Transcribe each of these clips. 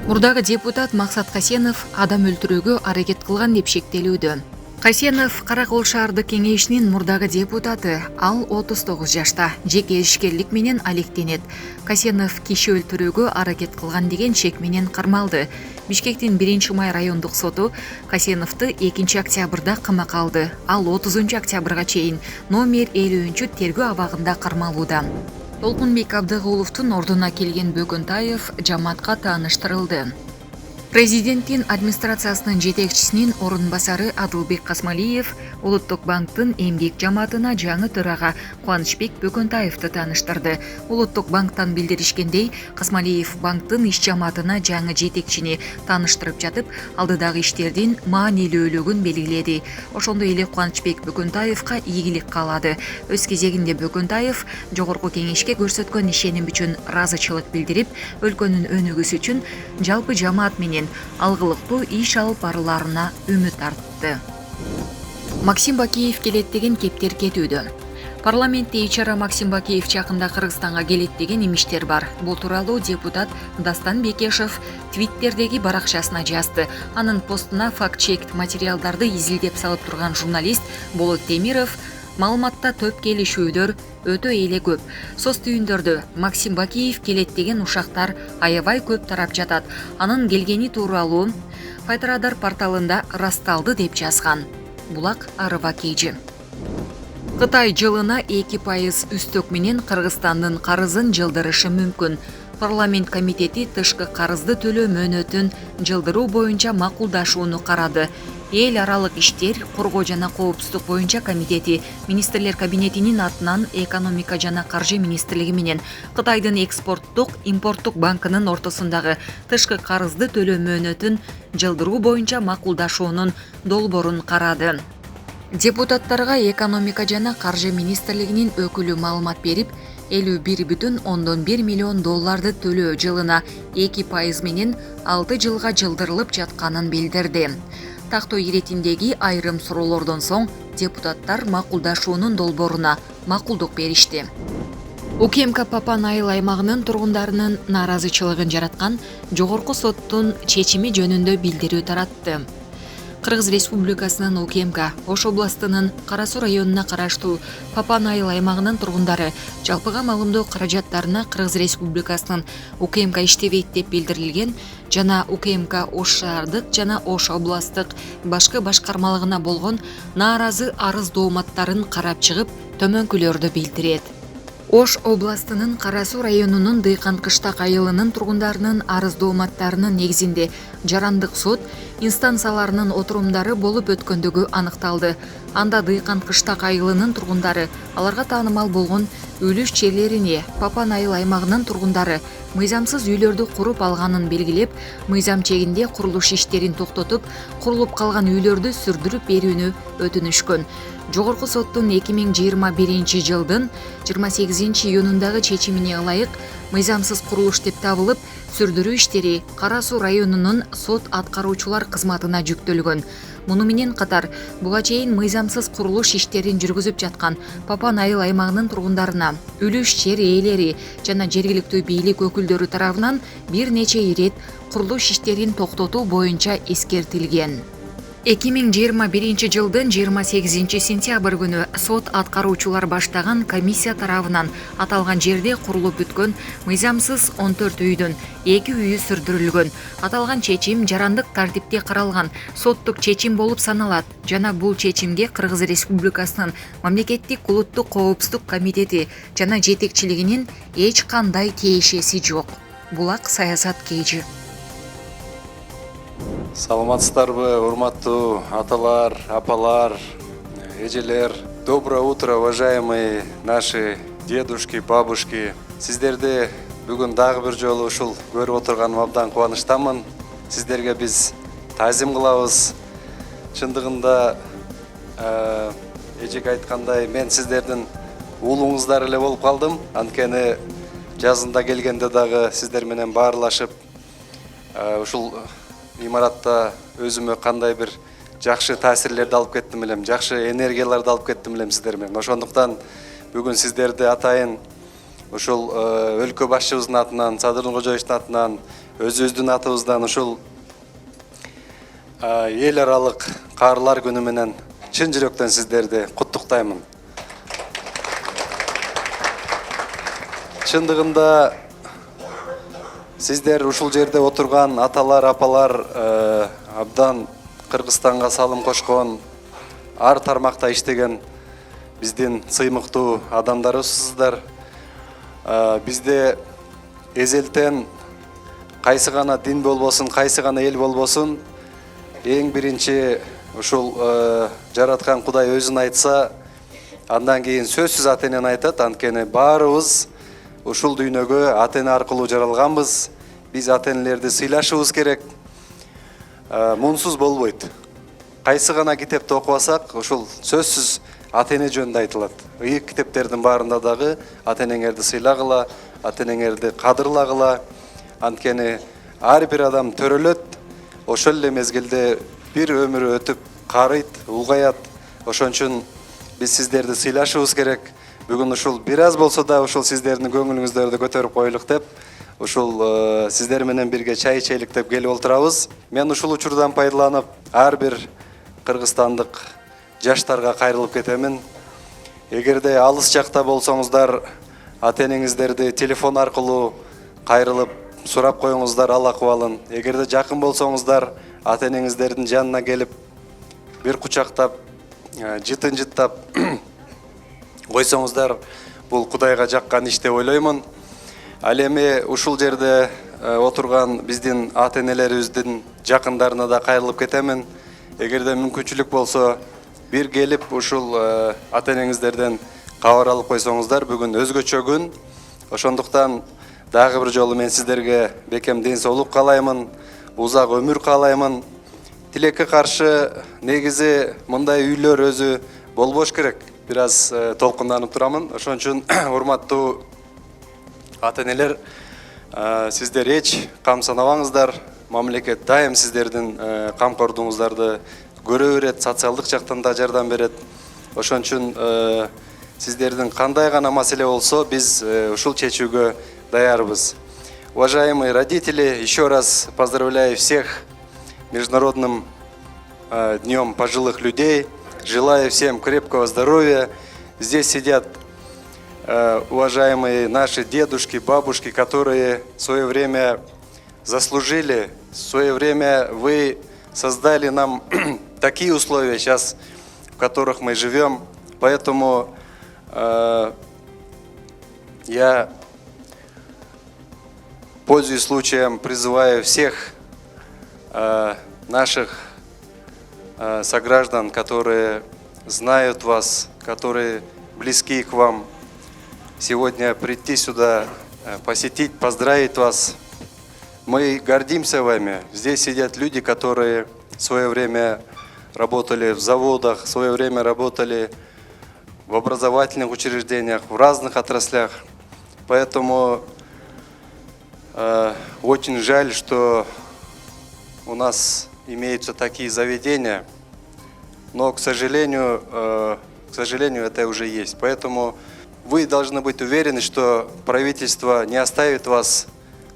Мурдагы депутат Максат Касенов адам өлтүрүүгө аракет кылган деп шектелүүдө. Касенов Каракол шаардык кеңешинин мурдагы депутаты, ал 39 жашта, жеке ишкерлик менен алектенет. Касенов киши өлтүрүүгө аракет кылган деген шек менен кармалды. Бишкектин 1-май райондук соту Касеновду 2 октябрда камакка алды. Ал 30 октябрга чейин номер 50 тергөө абагында кармалууда. Толкунбек Абдыгуловдун ордуна келген Бөкөнтаев жамаатка тааныштырылды. Президенттин администрациясынын жетекчисинин орун басары Адылбек Касмалиев Улуттук банктын эмгек жамаатына жаңы төрага Кубанычбек Бөкөнтаевди тааныштырды. Улуттук банктан билдиришкендей, Касмалиев банктын иш жамаатына жаңы жетекчини тааныштырып жатып, алдыдагы иштердин маанилүүлүгүн белгиледи. Ошондой эле Кубанычбек Бөкөнтаевга ийгилик каалады. Өз кезегинде Бөкөнтаев жогорку кеңешке көрсөткөн ишеним үчүн ыраазычылык билдирип, өлкөнүн өнүгүсү үчүн жалпы жамаат менен алгылыктуу иш алып барыларына үмүт артты. Максим Бакиев келет деген кептер кетүүдө. Парламентте ичара Максим Бакиев жакында Кыргызстанга келет деген имиштер бар. Бул тууралуу депутат Дастан Бекешев Твиттердеги баракчасына жазды. Анын постуна факт-чек материалдарды изилдеп салып турган журналист Болот Темиров маалыматта төп келишүүдөр өтө эле көп. Соц түйүндөрдө Максим Бакиев келет деген ушактар аябай көп тарап жатат. Анын келгени тууралуу Файтрадар порталында расталды деп жазган. Булак Арыва Кейжи. Кытай жылына 2% үстөк менен Кыргызстандын карызын жылдырышы мүмкүн. Парламент комитети тышкы карызды төлөө мөөнөтүн жылдыруу боюнча макулдашууну карады. Эл аралык иштер, коргоо жана коопсуздук боюнча комитети министрлер кабинетинин атынан экономика жана каржы министрлиги менен Кытайдын экспорттук, импорттук банкынын ортосундагы тышкы карызды төлөө мөөнөтүн жылдыруу боюнча макулдашуунун долбоорун карады. Депутаттарга экономика жана каржы министрлигинин өкүлү маалымат берип, 51,1 миллион долларды төлөө жылына 2% менен 6 жылга жылдырылып жатканын билдирди. Тактоо иретиндеги айрым суроолордон соң депутаттар макулдашуунун долбооруна макулдук беришти. УКМК Папа Найыл аймагынын тургундарынын нааразычылыгын жараткан жогорку соттун чечими жөнүндө билдирүү таратты. Кыргыз Республикасынын УКМК Ош областынын Кара Суу районуна караштуу Папа Найыл аймагынын тургундары жалпыга маалымдоо каражаттарына Кыргыз Республикасынын УКМК иштебейт деп билдирилген жана УКМК Ош шаардык жана Ош областтык башкы башкармалыгына болгон нааразы арыз дооматтарын карап чыгып, төмөнкүлөрдү билдирет. Ош областынын Кара Суу районунун Дыйкан Кыштак айылынын тургундарынын арыз дооматтарынын негизинде жарандык сот инстанцияларынын отурумдары болуп өткөндүгү аныкталды. Анда Дыйкан Кыштак айылынын тургундары аларга таанымал болгон үлүш жерлерине Папа Найыл аймагынын тургундары мыйзамсыз үйлөрдү куруп алганын белгилеп, мыйзам чегинде курулуш иштерин токтотуп, курулуп калган үйлөрдү сүрдүрүп берүүнү өтүнүшкөн. Жогорку соттун 2021 жылдын 28 июнундагы чечимине ылайык мыйзамсыз курулуш деп табылып, сүрдүрүү иштери Кара Суу районунун сот аткаруучулар кызматына жүктөлгөн. Муну менен катар, буга чейин мыйзамсыз курулуш иштерин жүргүзүп жаткан Папа Найыл аймагынын тургундарына үлүш жер ээлери жана жергиликтүү бийлик өкүлдөрү тарабынан бир нече ирет курулуш иштерин токтотуу боюнча эскертилген. 2021 жылдын 28 сентябрь күнү сот аткаруучулар баштаган комиссия тарабынан аталган жерде курулуп бүткөн мыйзамсыз 14 үйдүн 2 үйү сүрдүрүлгөн. Аталган чечим жарандык тартипте каралган соттук чечим болуп саналат жана бул чечимге Кыргыз Республикасынын мамлекеттик улуттук коопсуздук комитети жана жетекчилигинин эч кандай тиешеси жок. Булак Саясат Кейжи. Саламатсыздарбы, урматтуу аталар, апалар, эжелер. Доброе утро, уважаемые наши дедушки, бабушки. Сиздерди бүгүн дагы бир жолу ушул көрүп отурганыма абдан кубанычтамын. Сиздерге биз таазим кылабыз. Чындыгында эжек айткандай, мен сиздердин уулуңуздар эле болуп калдым. Анткени жазында келгенде дагы сиздер менен баарлашып, ушул имаратта өзүмө кандай бир жакшы таасирлерди алып кеттим элем, жакшы энергияларды алып кеттим элем сиздер менен. Ошондуктан бүгүн сиздерди атайын ушул өлкө башчыбыздын атынан, Садыр Кожоевичтин атынан өзүбүздүн атыбыздан ушул эл аралык каарылар күнү менен чын жүрөктөн сиздерди куттуктаймын. Чындыгында сиздер ушул жерде отурган аталар, апалар абдан Кыргызстанга салым кошкон, ар тармакта иштеген биздин сыймыктуу адамдарыбызсыздар. Бизде эзелтен кайсы гана дин болбосун, кайсы гана эл болбосун, эң биринчи ушул жараткан Кудай өзүн айтса, андан кийин сөзсүз ата энени айтат. Анткени баарыбыз ушул дүйнөгө ата эне аркылуу жаралганбыз. Биз ата энелерди сыйлашыбыз керек. Мунсуз болбойт. Кайсы гана китепти окубасак, ушул сөзсүз ата эне жөнүндө айтылат. Ыйык китептердин баарында дагы ата энеңерди сыйлагыла, ата энеңерди кадырлагыла. Анткени ар бир адам төрөлөт, ошол эле мезгилде бир өмүрү өтүп карыйт, улгаят. Ошон үчүн биз сиздерди сыйлашыбыз керек. Бүгүн ушул бир аз болсо да ушул сиздердин көңүлүңүздөрдү көтөрүп коелук деп, ушул сиздер менен бирге чай ичелик деп келип отурабыз. Мен ушул учурдан пайдаланып, ар бир кыргызстандык жаштарга кайрылып кетемин. Эгерде алыс жакта болсоңуздар, ата энеңиздерди телефон аркылуу кайрылып сурап коюңуздар ал акыбалын. Эгерде жакын болсоңуздар, ата энеңиздердин жанына келип, бир кучактап, жытын жыттап койсоңуздар, бул Кудайга жаккан иш деп ойлоймун. Ал эми ушул жерде отурган биздин ата энелерибиздин жакындарына да кайрылып кетемин. Эгерде мүмкүнчүлүк болсо, бир келип ушул ата энеңиздерден кабар алып койсоңуздар, бүгүн өзгөчө күн. Ошондуктан дагы бир жолу мен сиздерге бекем ден соолук каалаймын, узак өмүр каалаймын. Тилекке каршы негизи мындай үйлөр өзү болбош керек. Бир аз толкунданып турамын. Ошон үчүн урматтуу ата энелер, сиздер эч камсанабаңыздар. Мамлекет дайым сиздердин камкордугуңуздарды көрө берет, социалдык жактан да жардам берет. Ошон үчүн сиздердин кандай гана маселе болсо, биз ушул чечүүгө даярбыз. Уважаемые родители, еще раз поздравляю всех Международным днем пожилых людей. Желаю всем крепкого здоровья. Здесь сидят уважаемые наши дедушки, бабушки, которые в свое время заслужили, в свое время вы создали нам такие условия сейчас, в которых мы живем. Поэтому я, пользуясь случаем, призываю всех наших сограждан, которые знают вас, которые близки к вам, сегодня прийти сюда, посетить, поздравить вас. Мы гордимся вами. Здесь сидят люди, которые в свое время работали в заводах, в свое время работали в образовательных учреждениях, в разных отраслях. Поэтому очень жаль, что у нас имеются такие заведения, но, к сожалению, это уже есть. Поэтому вы должны быть уверены, что правительство не оставит вас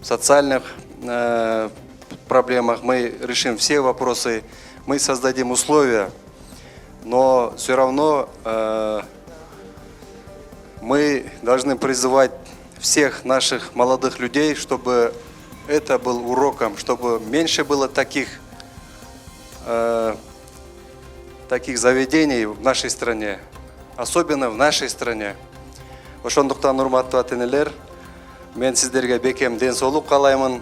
в социальных проблемах. Мы решим все вопросы, мы создадим условия, но все равно мы должны призывать всех наших молодых людей, чтобы это был уроком, чтобы меньше было таких заведений в нашей стране, особенно в нашей стране. Ошондуктан урматтуу ата энелер, мен сиздерге бекем ден соолук каалаймын.